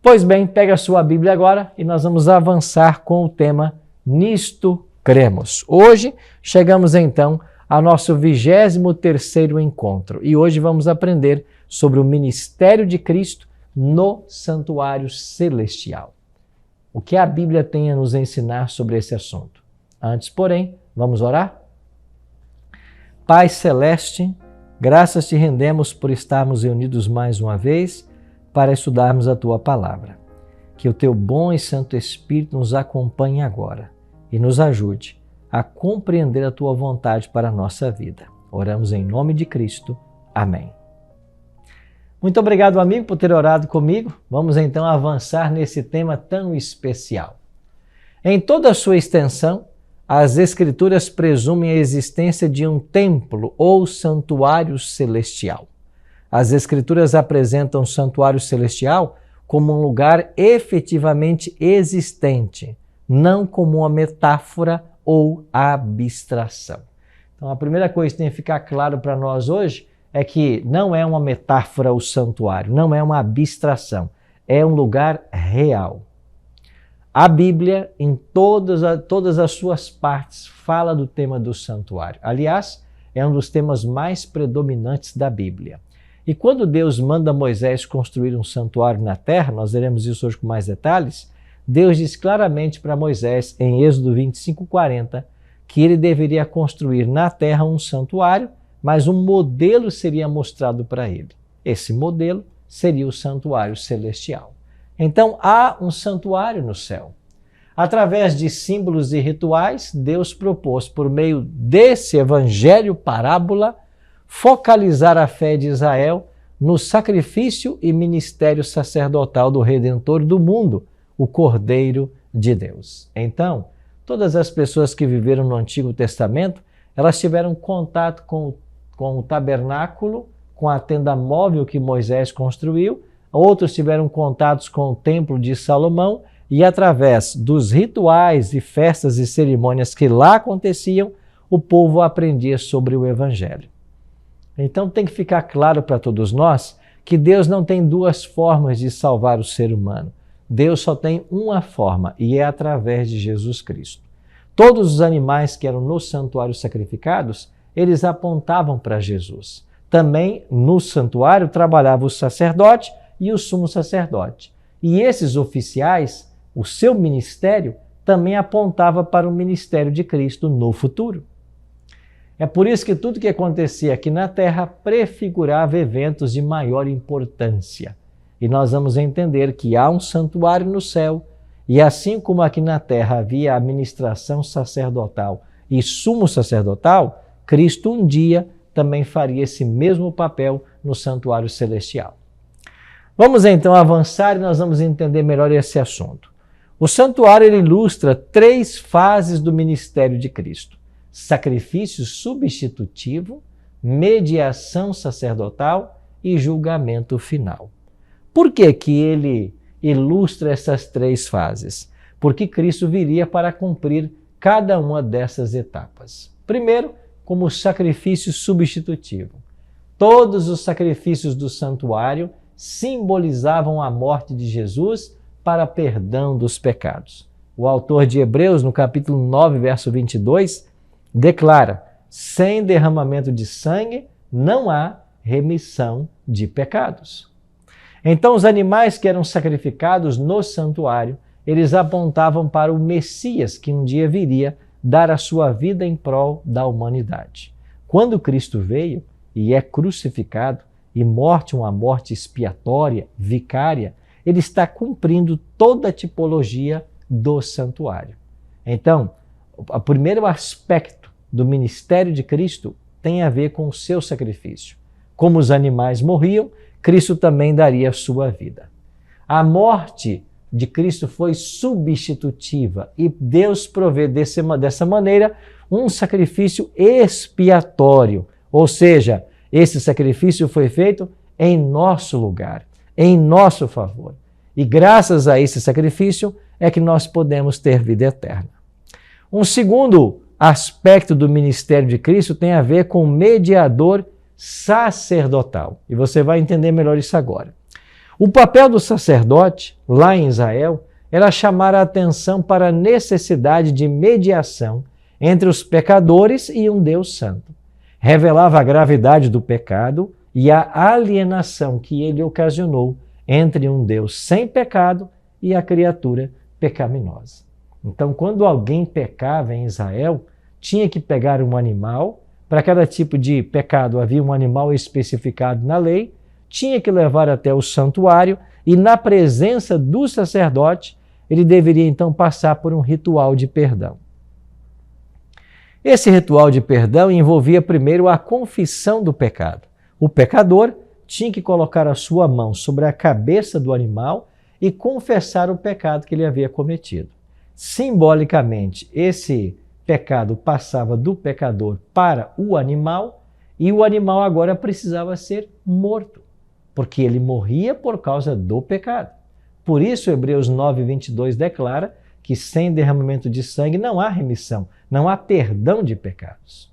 Pois bem, pega a sua Bíblia agora e nós vamos avançar com o tema Nisto Cremos. Hoje chegamos então ao nosso 23º encontro e hoje vamos aprender sobre o ministério de Cristo no santuário celestial. O que a Bíblia tem a nos ensinar sobre esse assunto? Antes, porém, vamos orar? Pai Celeste, graças te rendemos por estarmos reunidos mais uma vez para estudarmos a Tua Palavra. Que o Teu bom e Santo Espírito nos acompanhe agora e nos ajude a compreender a Tua vontade para a nossa vida. Oramos em nome de Cristo. Amém. Muito obrigado, amigo, por ter orado comigo. Vamos então avançar nesse tema tão especial. Em toda a sua extensão, as Escrituras presumem a existência de um templo ou santuário celestial. As Escrituras apresentam o santuário celestial como um lugar efetivamente existente, não como uma metáfora ou abstração. Então, a primeira coisa que tem que ficar claro para nós hoje é que não é uma metáfora o santuário, não é uma abstração, é um lugar real. A Bíblia, em todas as suas partes, fala do tema do santuário. Aliás, é um dos temas mais predominantes da Bíblia. E quando Deus manda Moisés construir um santuário na terra, nós veremos isso hoje com mais detalhes, Deus diz claramente para Moisés, em Êxodo 25:40, que ele deveria construir na terra um santuário, mas um modelo seria mostrado para ele. Esse modelo seria o santuário celestial. Então, há um santuário no céu. Através de símbolos e rituais, Deus propôs, por meio desse evangelho parábola, focalizar a fé de Israel no sacrifício e ministério sacerdotal do Redentor do mundo, o Cordeiro de Deus. Então, todas as pessoas que viveram no Antigo Testamento, elas tiveram contato com o tabernáculo, com a tenda móvel que Moisés construiu, outros tiveram contatos com o Templo de Salomão e através dos rituais e festas e cerimônias que lá aconteciam, o povo aprendia sobre o Evangelho. Então tem que ficar claro para todos nós que Deus não tem duas formas de salvar o ser humano. Deus só tem uma forma e é através de Jesus Cristo. Todos os animais que eram no santuário sacrificados, eles apontavam para Jesus. Também no santuário trabalhava o sacerdote e o sumo sacerdote. E esses oficiais, o seu ministério, também apontava para o ministério de Cristo no futuro. É por isso que tudo que acontecia aqui na terra prefigurava eventos de maior importância. E nós vamos entender que há um santuário no céu, e assim como aqui na terra havia a administração sacerdotal e sumo sacerdotal, Cristo um dia também faria esse mesmo papel no santuário celestial. Vamos então avançar e nós vamos entender melhor esse assunto. O santuário ele ilustra 3 fases do ministério de Cristo: sacrifício substitutivo, mediação sacerdotal e julgamento final. Por que que ele ilustra essas 3 fases? Porque Cristo viria para cumprir cada uma dessas etapas. Primeiro, como sacrifício substitutivo. Todos os sacrifícios do santuário simbolizavam a morte de Jesus para perdão dos pecados. O autor de Hebreus, no capítulo 9, verso 22, declara: sem derramamento de sangue não há remissão de pecados. Então, os animais que eram sacrificados no santuário, eles apontavam para o Messias que um dia viria dar a sua vida em prol da humanidade. Quando Cristo veio e é crucificado e morte uma morte expiatória, vicária, ele está cumprindo toda a tipologia do santuário. Então, o primeiro aspecto do ministério de Cristo tem a ver com o seu sacrifício. Como os animais morriam, Cristo também daria a sua vida. A morte de Cristo foi substitutiva e Deus provê dessa maneira um sacrifício expiatório, ou seja, esse sacrifício foi feito em nosso lugar, em nosso favor. E graças a esse sacrifício é que nós podemos ter vida eterna. Um segundo aspecto do ministério de Cristo tem a ver com o mediador sacerdotal. E você vai entender melhor isso agora. O papel do sacerdote, lá em Israel, era chamar a atenção para a necessidade de mediação entre os pecadores e um Deus santo. Revelava a gravidade do pecado e a alienação que ele ocasionou entre um Deus sem pecado e a criatura pecaminosa. Então, quando alguém pecava em Israel, tinha que pegar um animal. Para cada tipo de pecado havia um animal especificado na lei, tinha que levar até o santuário e, na presença do sacerdote, ele deveria então passar por um ritual de perdão. Esse ritual de perdão envolvia primeiro a confissão do pecado. O pecador tinha que colocar a sua mão sobre a cabeça do animal e confessar o pecado que ele havia cometido. Simbolicamente, esse pecado passava do pecador para o animal e o animal agora precisava ser morto, porque ele morria por causa do pecado. Por isso, Hebreus 9:22 declara que sem derramamento de sangue não há remissão, não há perdão de pecados.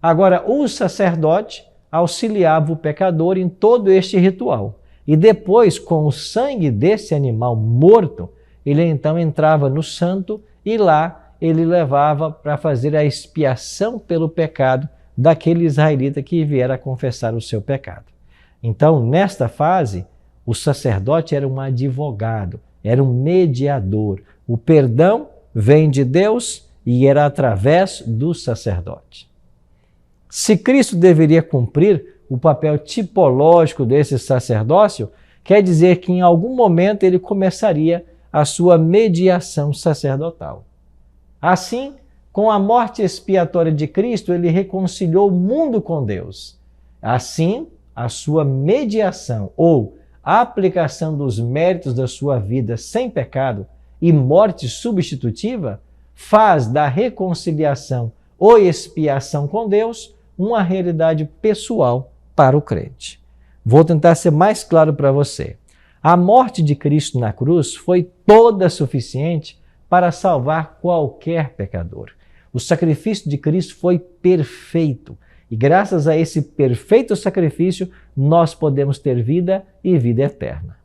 Agora, o sacerdote auxiliava o pecador em todo este ritual. E depois, com o sangue desse animal morto, ele então entrava no santo e lá ele levava para fazer a expiação pelo pecado daquele israelita que viera confessar o seu pecado. Então, nesta fase, o sacerdote era um advogado, era um mediador. O perdão vem de Deus e era através do sacerdote. Se Cristo deveria cumprir o papel tipológico desse sacerdócio, quer dizer que em algum momento ele começaria a sua mediação sacerdotal. Assim, com a morte expiatória de Cristo, ele reconciliou o mundo com Deus. Assim, a sua mediação ou a aplicação dos méritos da sua vida sem pecado e morte substitutiva faz da reconciliação ou expiação com Deus uma realidade pessoal para o crente. Vou tentar ser mais claro para você. A morte de Cristo na cruz foi toda suficiente para salvar qualquer pecador. O sacrifício de Cristo foi perfeito. E graças a esse perfeito sacrifício, nós podemos ter vida e vida eterna.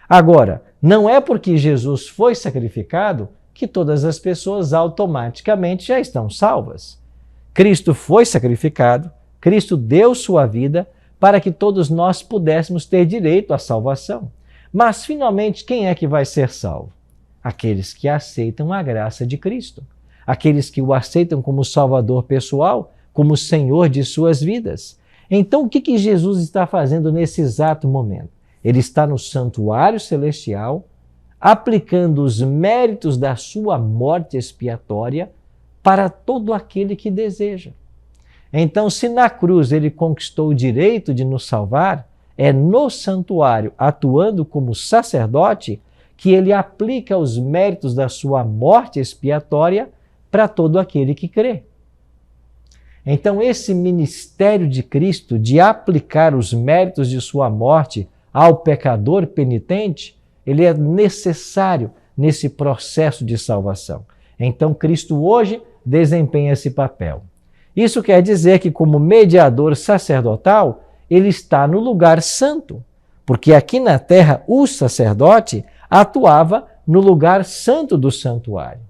Agora, não é porque Jesus foi sacrificado que todas as pessoas automaticamente já estão salvas. Cristo foi sacrificado, Cristo deu sua vida para que todos nós pudéssemos ter direito à salvação. Mas, finalmente, quem é que vai ser salvo? Aqueles que aceitam a graça de Cristo. Aqueles que o aceitam como Salvador pessoal, como Senhor de suas vidas. Então, o que Jesus está fazendo nesse exato momento? Ele está no santuário celestial, aplicando os méritos da sua morte expiatória para todo aquele que deseja. Então, se na cruz ele conquistou o direito de nos salvar, é no santuário, atuando como sacerdote, que ele aplica os méritos da sua morte expiatória para todo aquele que crê. Então, esse ministério de Cristo de aplicar os méritos de sua morte ao pecador penitente, ele é necessário nesse processo de salvação. Então, Cristo hoje desempenha esse papel. Isso quer dizer que, como mediador sacerdotal, ele está no lugar santo, porque aqui na terra o sacerdote atuava no lugar santo do santuário.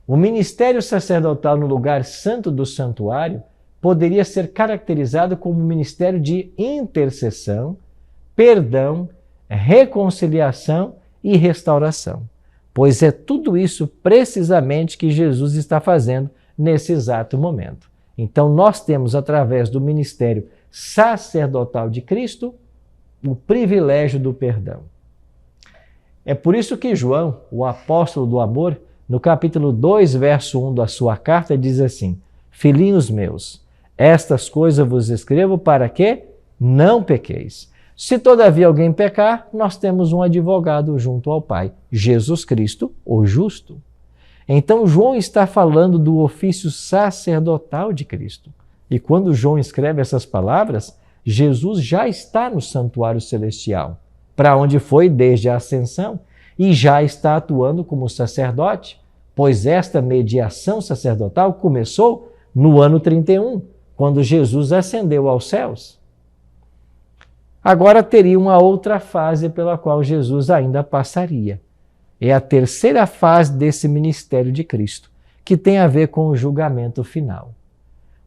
O ministério sacerdotal no lugar santo do santuário poderia ser caracterizado como um ministério de intercessão, perdão, reconciliação e restauração, pois é tudo isso precisamente que Jesus está fazendo nesse exato momento. Então, nós temos, através do ministério sacerdotal de Cristo, o privilégio do perdão. É por isso que João, o apóstolo do amor, no capítulo 2, verso 1 da sua carta, diz assim: Filhinhos meus, estas coisas vos escrevo para que não pequeis. Se todavia alguém pecar, nós temos um advogado junto ao Pai, Jesus Cristo, o justo. Então, João está falando do ofício sacerdotal de Cristo. E quando João escreve essas palavras, Jesus já está no santuário celestial, para onde foi desde a ascensão, e já está atuando como sacerdote, pois esta mediação sacerdotal começou no ano 31, quando Jesus ascendeu aos céus. agora teria uma outra fase pela qual Jesus ainda passaria. É a terceira fase desse ministério de Cristo, que tem a ver com o julgamento final.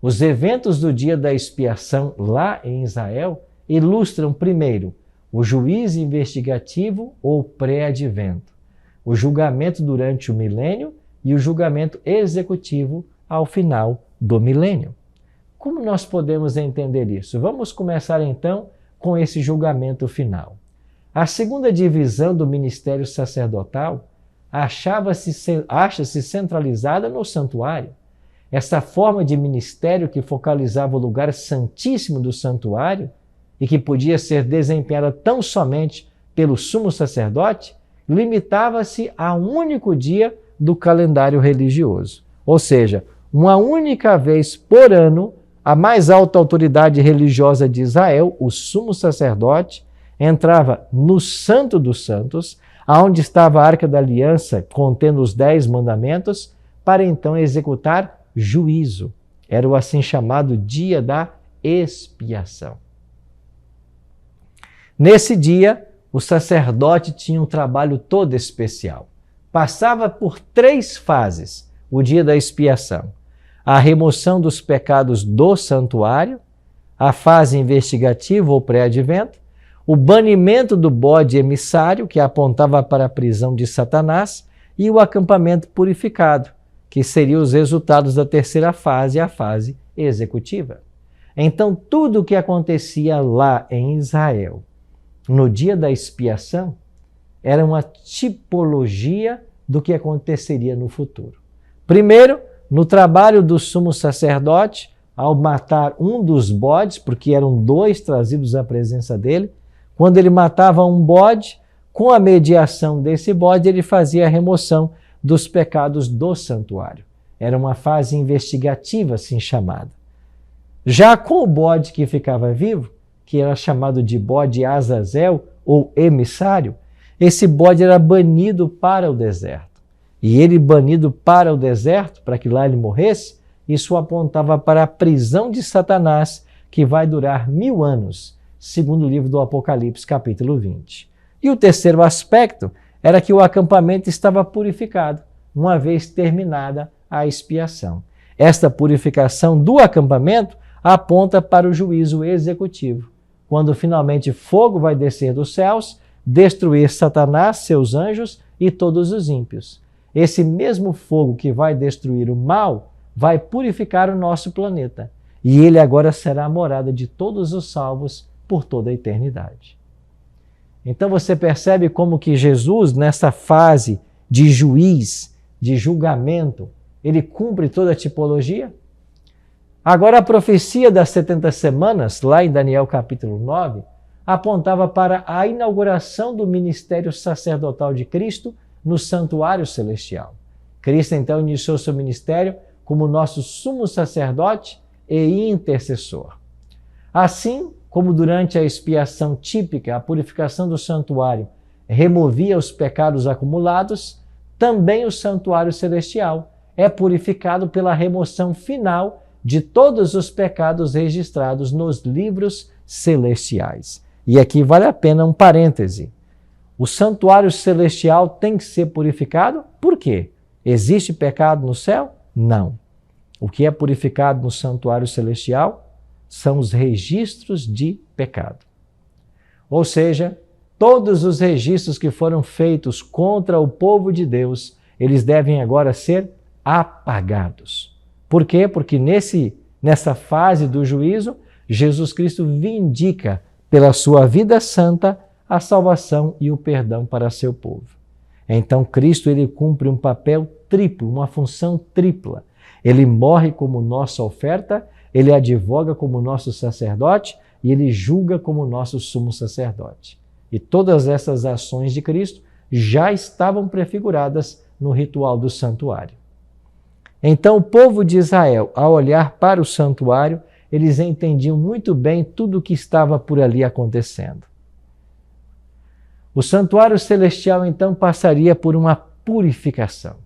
Os eventos do dia da expiação lá em Israel ilustram, primeiro, o juízo investigativo ou pré-advento, o julgamento durante o milênio e o julgamento executivo ao final do milênio. Como nós podemos entender isso? Vamos começar então com esse julgamento final. A segunda divisão do ministério sacerdotal acha-se centralizada no santuário. Essa forma de ministério que focalizava o lugar santíssimo do santuário e que podia ser desempenhada tão somente pelo sumo sacerdote, limitava-se a um único dia do calendário religioso. Ou seja, uma única vez por ano, a mais alta autoridade religiosa de Israel, o sumo sacerdote, entrava no Santo dos Santos, aonde estava a Arca da Aliança contendo os 10 mandamentos, para então executar juízo. Era o assim chamado dia da expiação. Nesse dia, o sacerdote tinha um trabalho todo especial. Passava por 3 fases o dia da expiação: a remoção dos pecados do santuário, a fase investigativa ou pré-advento, o banimento do bode emissário, que apontava para a prisão de Satanás, e o acampamento purificado, que seriam os resultados da terceira fase, a fase executiva. Então, tudo o que acontecia lá em Israel, no dia da expiação, era uma tipologia do que aconteceria no futuro. Primeiro, no trabalho do sumo sacerdote, ao matar um dos bodes, porque eram 2 trazidos à presença dele, quando ele matava um bode, com a mediação desse bode, ele fazia a remoção dos pecados do santuário. Era uma fase investigativa, assim chamada. Já com o bode que ficava vivo, que era chamado de bode Azazel ou emissário, esse bode era banido para o deserto. E ele banido para o deserto, para que lá ele morresse, isso apontava para a prisão de Satanás, que vai durar 1000 anos, segundo o livro do Apocalipse, capítulo 20. E o terceiro aspecto era que o acampamento estava purificado, uma vez terminada a expiação. Esta purificação do acampamento aponta para o juízo executivo, quando finalmente fogo vai descer dos céus, destruir Satanás, seus anjos e todos os ímpios. Esse mesmo fogo que vai destruir o mal vai purificar o nosso planeta. E ele agora será a morada de todos os salvos por toda a eternidade. Então você percebe como que Jesus, nessa fase de juiz, de julgamento, ele cumpre toda a tipologia? Agora a profecia das 70 semanas, lá em Daniel capítulo 9, apontava para a inauguração do ministério sacerdotal de Cristo no santuário celestial. Cristo então iniciou seu ministério como nosso sumo sacerdote e intercessor. Assim como durante a expiação típica, a purificação do santuário removia os pecados acumulados, também o santuário celestial é purificado pela remoção final de todos os pecados registrados nos livros celestiais. E aqui vale a pena um parêntese. O santuário celestial tem que ser purificado? Por quê? Existe pecado no céu? Não. O que é purificado no santuário celestial são os registros de pecado. Ou seja, todos os registros que foram feitos contra o povo de Deus, eles devem agora ser apagados. Por quê? Porque nessa fase do juízo, Jesus Cristo vindica pela sua vida santa a salvação e o perdão para seu povo. Então Cristo ele cumpre um papel triplo, uma função tripla. Ele morre como nossa oferta, ele advoga como nosso sacerdote e ele julga como nosso sumo sacerdote. E todas essas ações de Cristo já estavam prefiguradas no ritual do santuário. Então o povo de Israel, ao olhar para o santuário, eles entendiam muito bem tudo o que estava por ali acontecendo. O santuário celestial então passaria por uma purificação.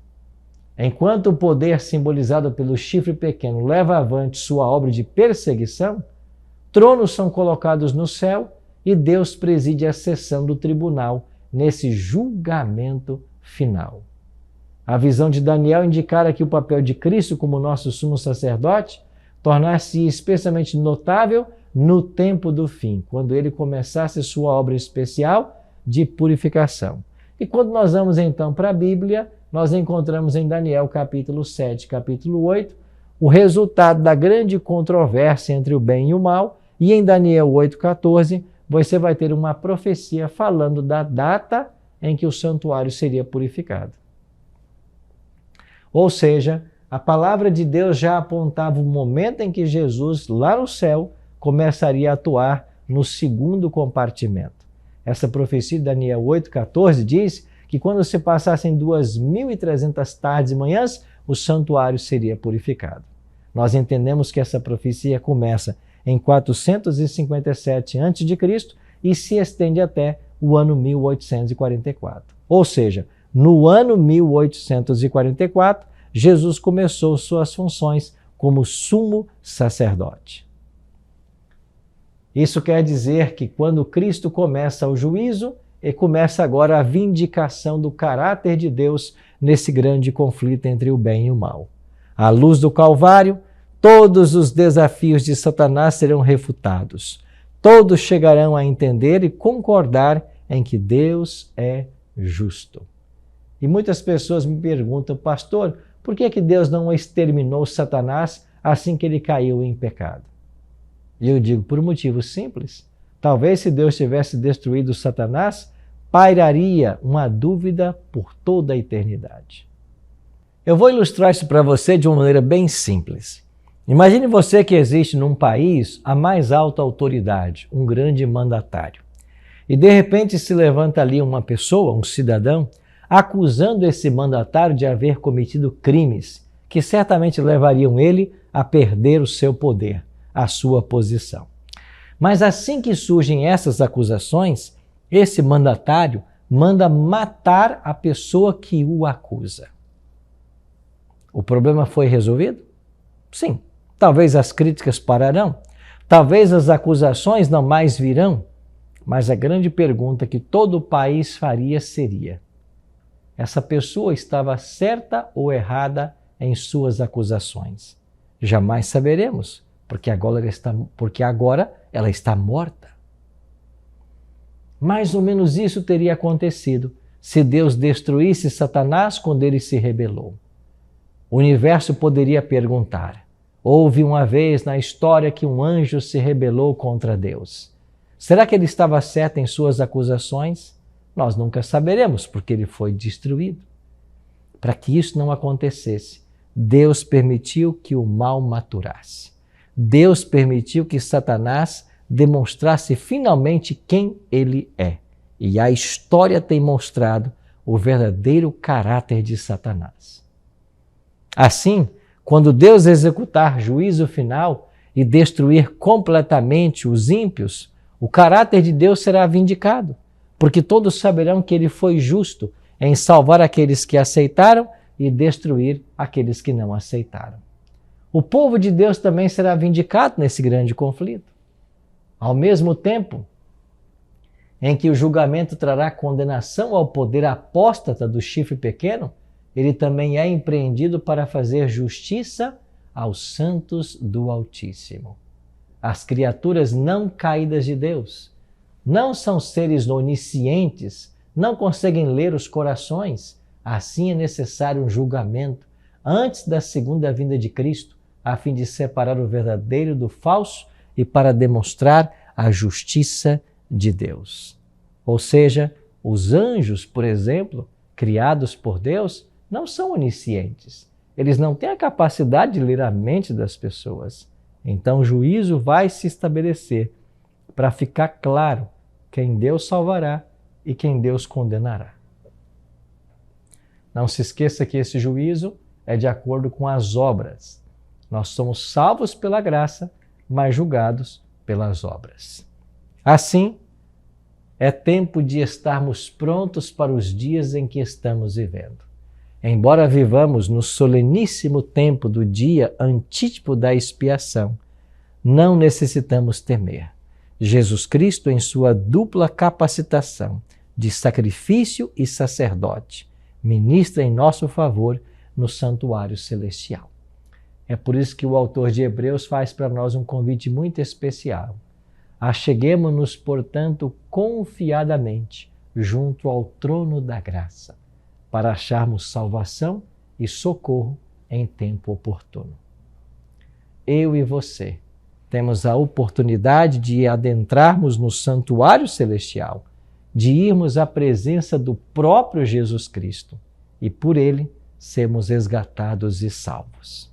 Enquanto o poder simbolizado pelo chifre pequeno leva avante sua obra de perseguição, tronos são colocados no céu e Deus preside a sessão do tribunal nesse julgamento final. A visão de Daniel indicara que o papel de Cristo como nosso sumo sacerdote tornar-se especialmente notável no tempo do fim, quando ele começasse sua obra especial de purificação. E quando nós vamos então para a Bíblia, nós encontramos em Daniel capítulo 7, capítulo 8, o resultado da grande controvérsia entre o bem e o mal, e em Daniel 8,14, você vai ter uma profecia falando da data em que o santuário seria purificado. Ou seja, a palavra de Deus já apontava o momento em que Jesus, lá no céu, começaria a atuar no segundo compartimento. Essa profecia de Daniel 8,14 diz que quando se passassem 2.300 tardes e manhãs, o santuário seria purificado. Nós entendemos que essa profecia começa em 457 a.C. e se estende até o ano 1844. Ou seja, no ano 1844, Jesus começou suas funções como sumo sacerdote. Isso quer dizer que quando Cristo começa o juízo, ele começa agora a vindicação do caráter de Deus nesse grande conflito entre o bem e o mal. À luz do Calvário, todos os desafios de Satanás serão refutados. Todos chegarão a entender e concordar em que Deus é justo. E muitas pessoas me perguntam, pastor, por que Deus não exterminou Satanás assim que ele caiu em pecado? E eu digo, por um motivo simples. Talvez se Deus tivesse destruído Satanás, pairaria uma dúvida por toda a eternidade. Eu vou ilustrar isso para você de uma maneira bem simples. Imagine você que existe num país a mais alta autoridade, um grande mandatário. E de repente se levanta ali uma pessoa, um cidadão, acusando esse mandatário de haver cometido crimes que certamente levariam ele a perder o seu poder, a sua posição. Mas assim que surgem essas acusações, esse mandatário manda matar a pessoa que o acusa. O problema foi resolvido? Sim. Talvez as críticas pararão, talvez as acusações não mais virão, mas a grande pergunta que todo o país faria seria: essa pessoa estava certa ou errada em suas acusações? Jamais saberemos, porque agora ela está morta. Mais ou menos isso teria acontecido se Deus destruísse Satanás quando ele se rebelou. O universo poderia perguntar: houve uma vez na história que um anjo se rebelou contra Deus. Será que ele estava certo em suas acusações? Nós nunca saberemos, porque ele foi destruído. Para que isso não acontecesse, Deus permitiu que o mal maturasse. Deus permitiu que Satanás demonstrasse finalmente quem ele é. E a história tem mostrado o verdadeiro caráter de Satanás. Assim, quando Deus executar juízo final e destruir completamente os ímpios, o caráter de Deus será vindicado, porque todos saberão que ele foi justo em salvar aqueles que aceitaram e destruir aqueles que não aceitaram. O povo de Deus também será vindicado nesse grande conflito. Ao mesmo tempo em que o julgamento trará condenação ao poder apóstata do chifre pequeno, ele também é empreendido para fazer justiça aos santos do Altíssimo. As criaturas não caídas de Deus não são seres oniscientes, não conseguem ler os corações. Assim é necessário um julgamento antes da segunda vinda de Cristo, a fim de separar o verdadeiro do falso e para demonstrar a justiça de Deus. Ou seja, os anjos, por exemplo, criados por Deus, não são oniscientes. Eles não têm a capacidade de ler a mente das pessoas. Então o juízo vai se estabelecer para ficar claro quem Deus salvará e quem Deus condenará. Não se esqueça que esse juízo é de acordo com as obras. Nós somos salvos pela graça, mas julgados pelas obras. Assim, é tempo de estarmos prontos para os dias em que estamos vivendo. Embora vivamos no soleníssimo tempo do dia antítipo da expiação, não necessitamos temer. Jesus Cristo, em sua dupla capacitação de sacrifício e sacerdote, ministra em nosso favor no santuário celestial. É por isso que o autor de Hebreus faz para nós um convite muito especial. Acheguemo-nos, portanto, confiadamente junto ao trono da graça, para acharmos salvação e socorro em tempo oportuno. Eu e você temos a oportunidade de adentrarmos no santuário celestial, de irmos à presença do próprio Jesus Cristo e por ele sermos resgatados e salvos.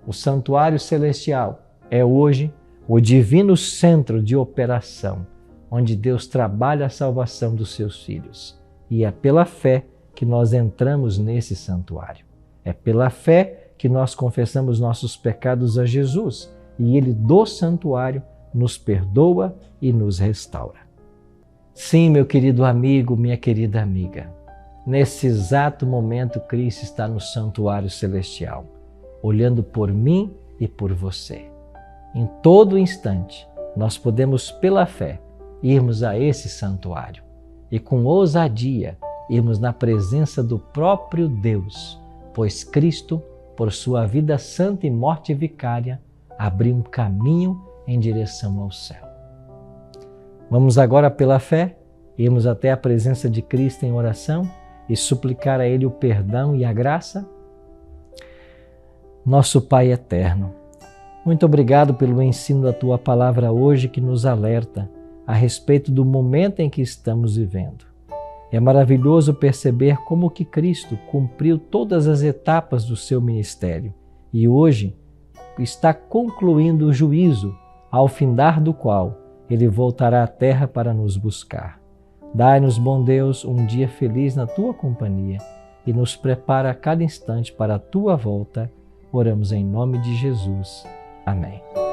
O santuário celestial é hoje o divino centro de operação, onde Deus trabalha a salvação dos seus filhos. E é pela fé que nós entramos nesse santuário. É pela fé que nós confessamos nossos pecados a Jesus e Ele do santuário nos perdoa e nos restaura. Sim, meu querido amigo, minha querida amiga, nesse exato momento Cristo está no santuário celestial, olhando por mim e por você. Em todo instante, nós podemos, pela fé, irmos a esse santuário e com ousadia irmos na presença do próprio Deus, pois Cristo, por sua vida santa e morte vicária, abriu um caminho em direção ao céu. Vamos agora, pela fé, irmos até a presença de Cristo em oração e suplicar a Ele o perdão e a graça? Nosso Pai eterno, muito obrigado pelo ensino da Tua palavra hoje que nos alerta a respeito do momento em que estamos vivendo. É maravilhoso perceber como que Cristo cumpriu todas as etapas do seu ministério e hoje está concluindo o juízo, ao findar do qual Ele voltará à terra para nos buscar. Dai-nos, bom Deus, um dia feliz na Tua companhia e nos prepara a cada instante para a Tua volta. Oramos em nome de Jesus. Amém.